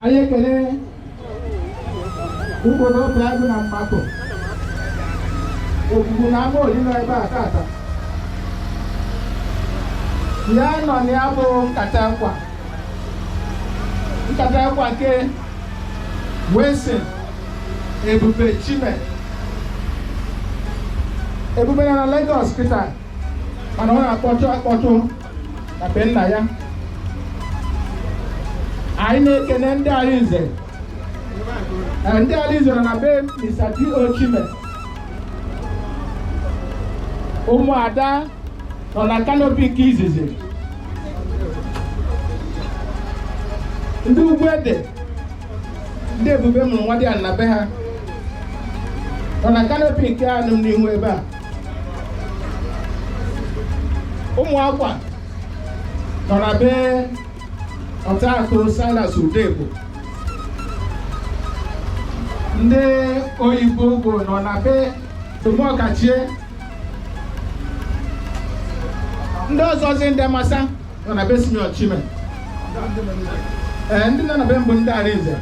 Aye kene ugo no pragu na mmato. Ogugu na mo ni no ebe atata. Ya no ni abo nkata kwa. Nkata kwa ke Wese Ebube Chime. Ebube na Lagos kita. Mana ona akpoto na benna ya. Aine kene ndị Arinze. Ndị Arinze na be Mr. D.O. Chime. Ụmụada nọ na canopy nke izizi. Ndị Ugwuede, ndị Ebube mụrụ nwa dị ya na be ha. Nọ na canopy nke anụ n'ihu ebe a. Ụmụakwa nọ na be Ọtakụ Silas Udebo. Ndị oyibo bụ nọ na be Tomokachie. Ndị ọzọzi ndị Amasa nọ na be Simeon Chime. Ndị nọ na be mbụ ndị Arinze.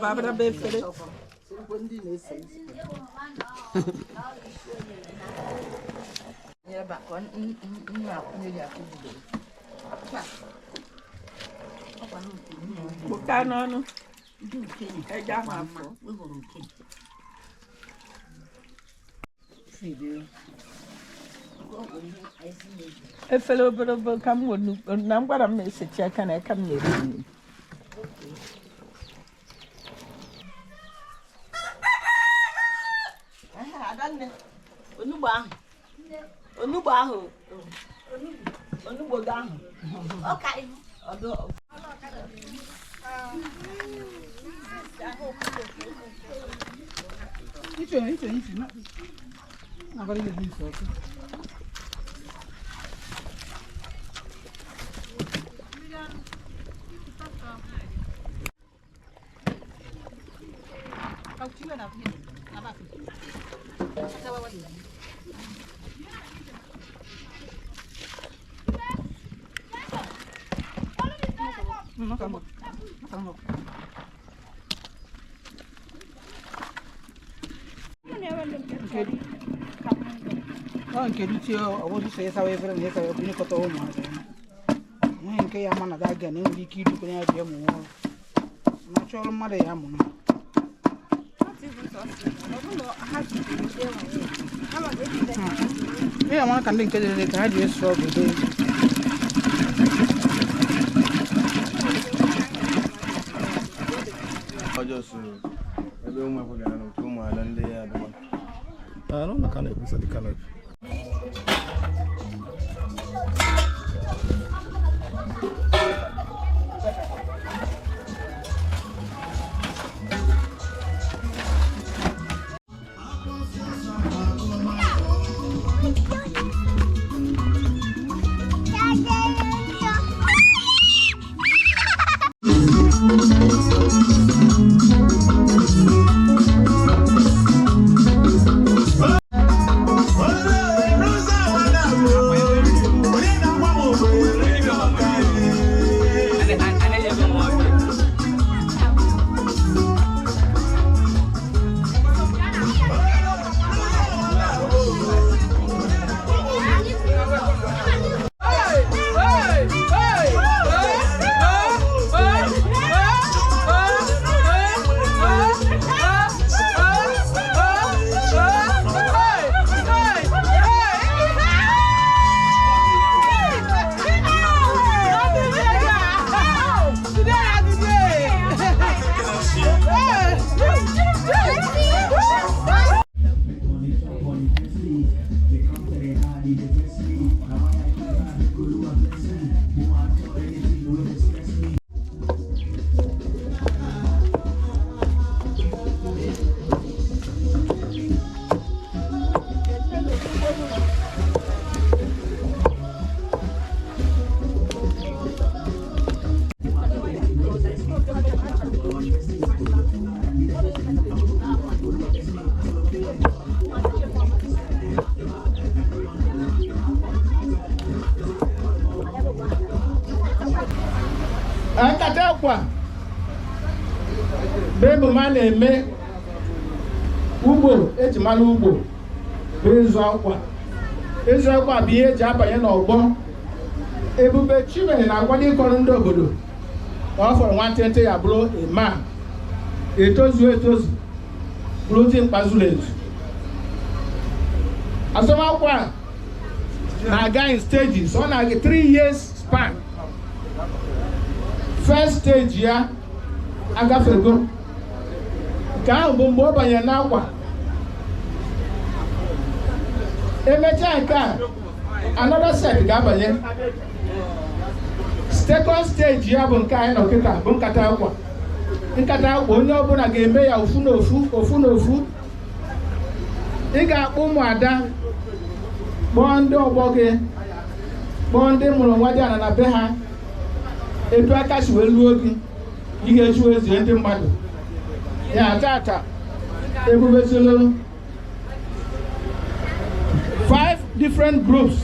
Babra befere. Ya bakon bukan anu. Jangan apa. Video. Efelo bro kamu nam para message kana kamne. Onugbo ahụ. Onugbo ahụ. Ọka ihu. Ọdụ. Ife na agora ele disse aqui. Kautinga na vile. Na basi. Sawa wadi. No kamu. Kamu. Nke dị ọwụrụ sọ ịsa wee fere na ịsa wee kọta ụmụ nwe nke ya ma na daga na enwere ike idukọ ya bịa mụ nwa na chọrọ mmadụ ya mụ ya mara ka ndị nke dịrị ka ha ji eso obodo ọjọọ soro ebe ụmụ akwụkwọ gara n'otu ụmụ ala ndị ya adịma no na canopy, essa de canopy. Bebe man eme ugbo eji mara ugbo bụ ịzụ akwa. Ịzụ akwa bụ ihe eji abanye n'ọgbọ. Ebube Chinwe na-akwado ịkọrọ ndị obodo na ọ fọrọ nwantịntị ya bụrụ ịma etozu etozu bụrụ dị mkpa zuru ezu. Asọmakwụkwọ a na-aga in stages. Ọ na-aga 3 years span. First stage ya agafego. Nke ahụ bụ mgbe ọ banyere n'akwa. Emechaa nke a, another set ga-abanye. Second stage ya bụ nke anyị nọ kịta bụ nkata akwa. Nkata akwa onye ọbụla ga-eme ya ofu n'ofu. Ị ga-akpọ ụmụada, kpọọ ndị ọgbọ gị, kpọọ ndị mụrụ nwa dị ana na be ha. Etu aka si wee luo gị, ị ga-eju ezie ndị mmadụ. Ya tata ebubesilo 5 different groups.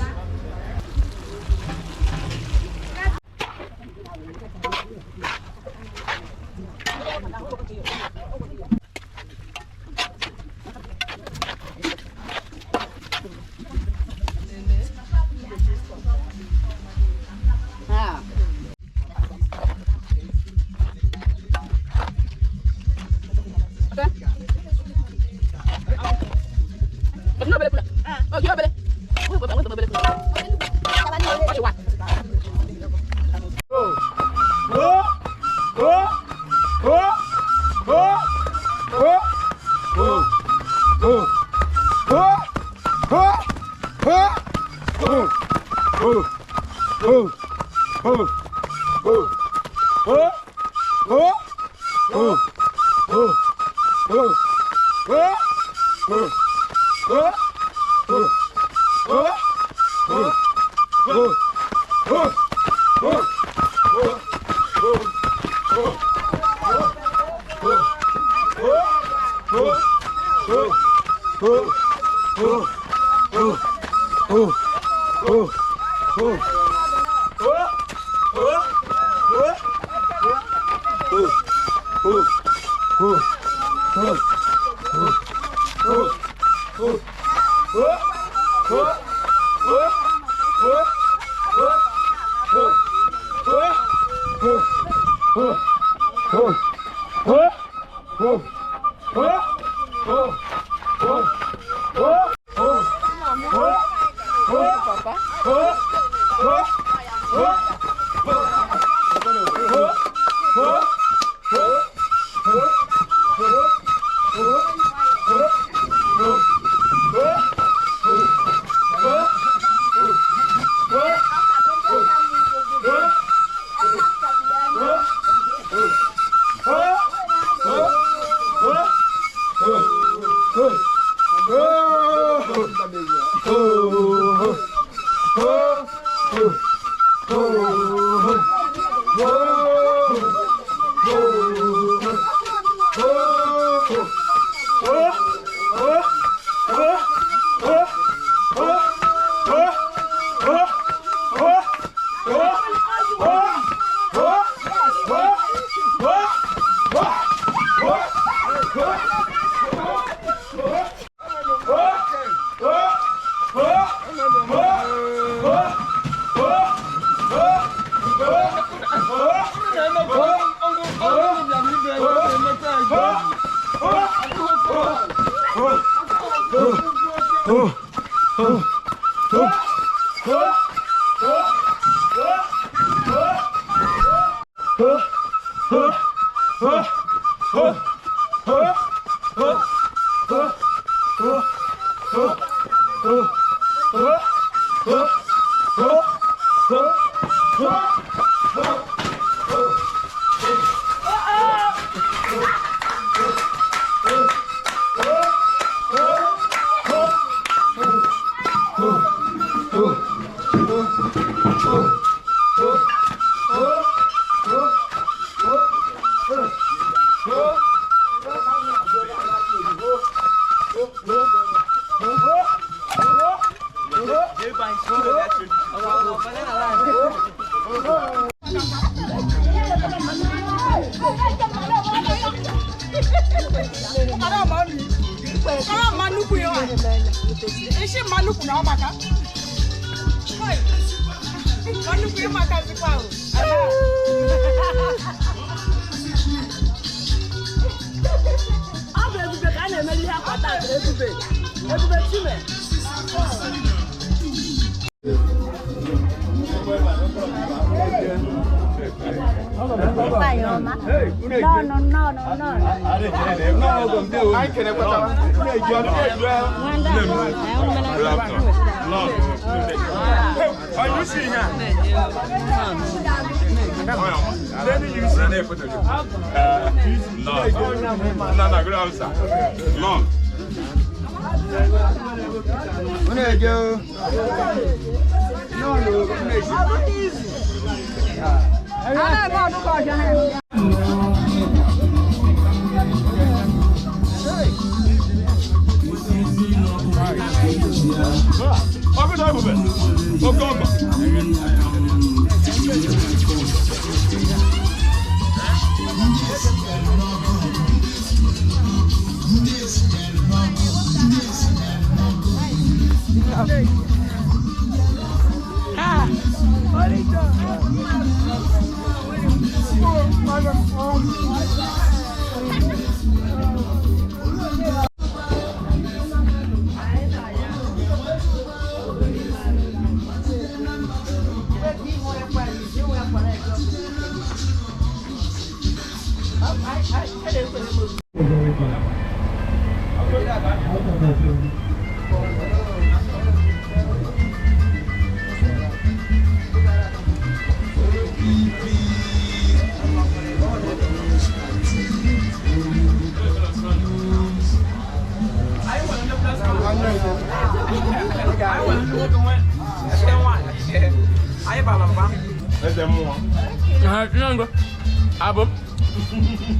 Is she maluku na maka? Maluku maka zikwa. Abe ebube ka na-emeli ha kwata ebube. Ebube chime.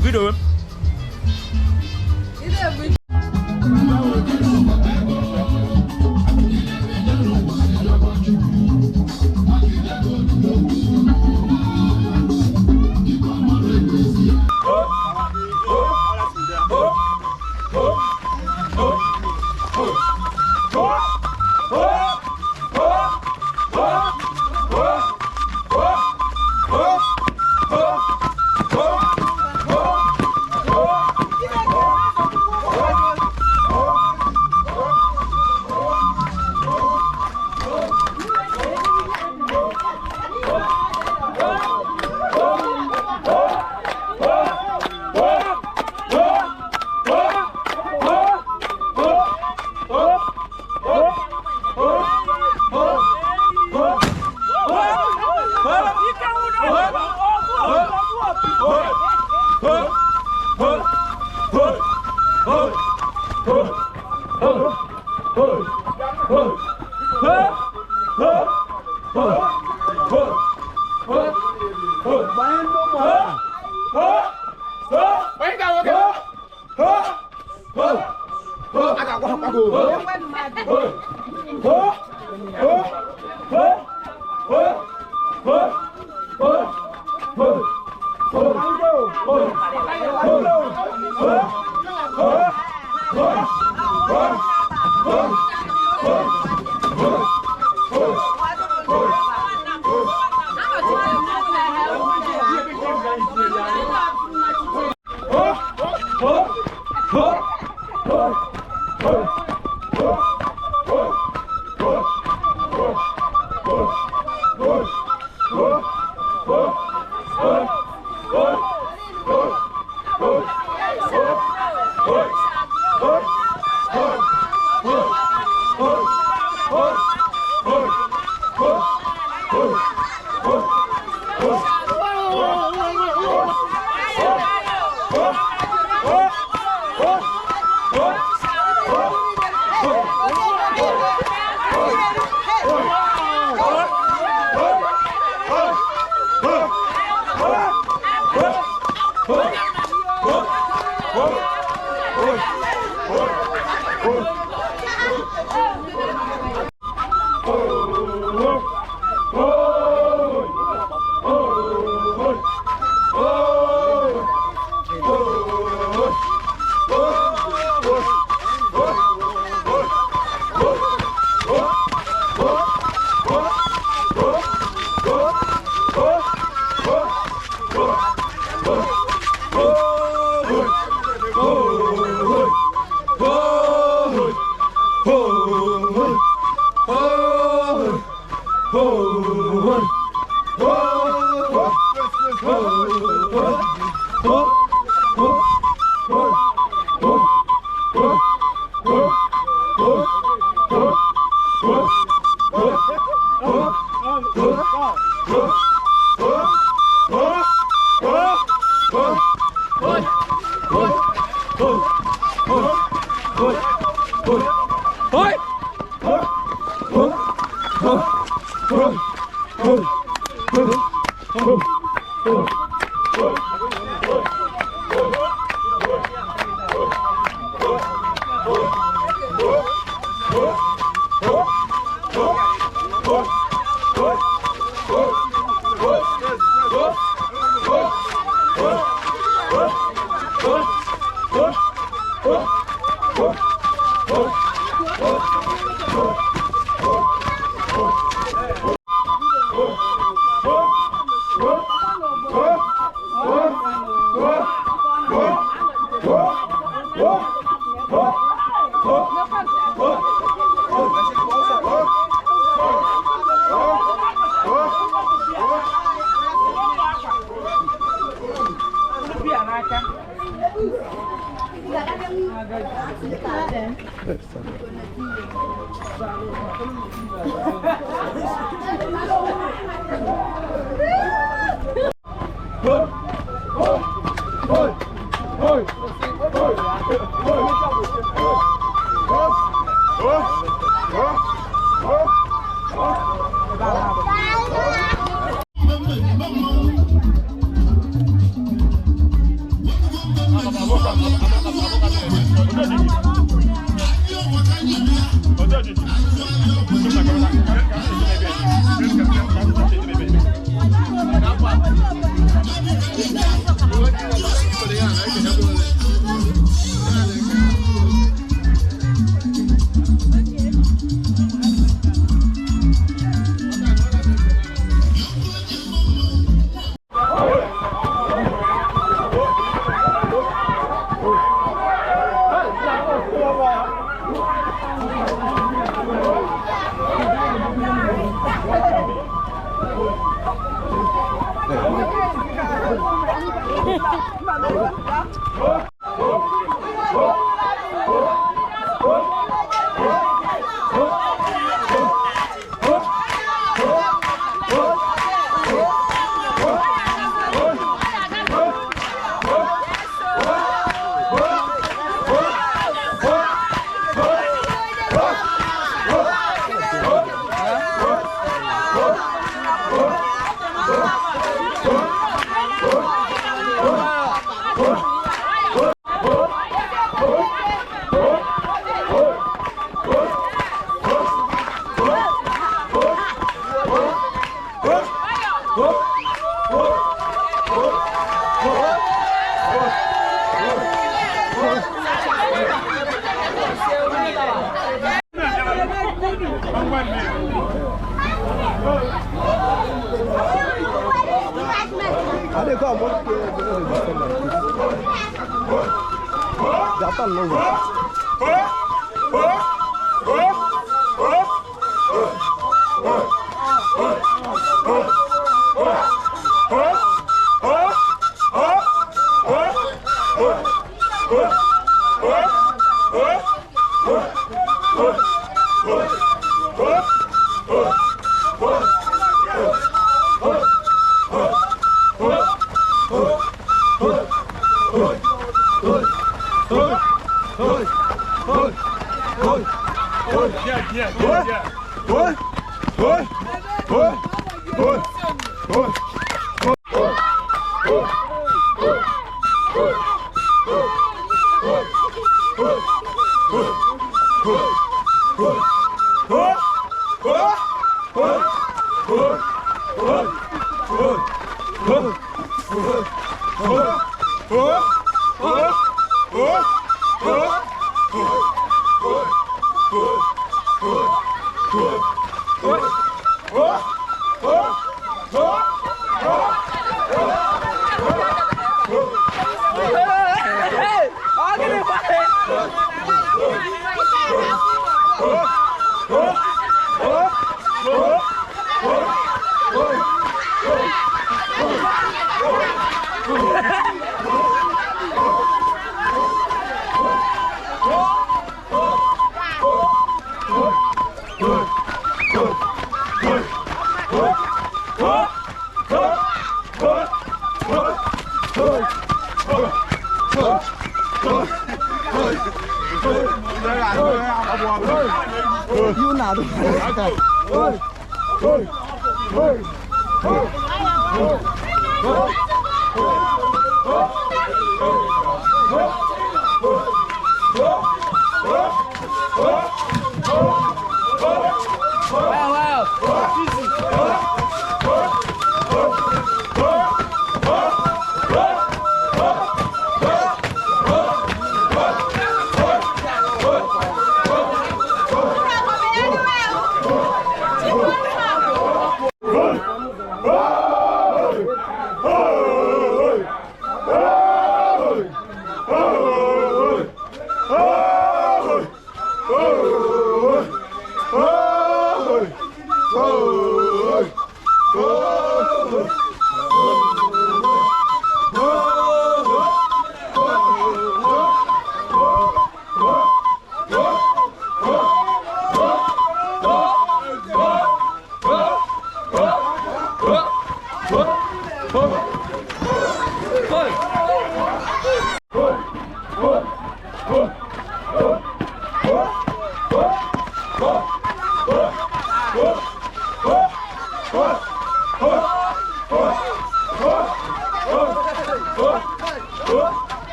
Video.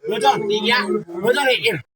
Bữa giờ thì nhá, bữa giờ thì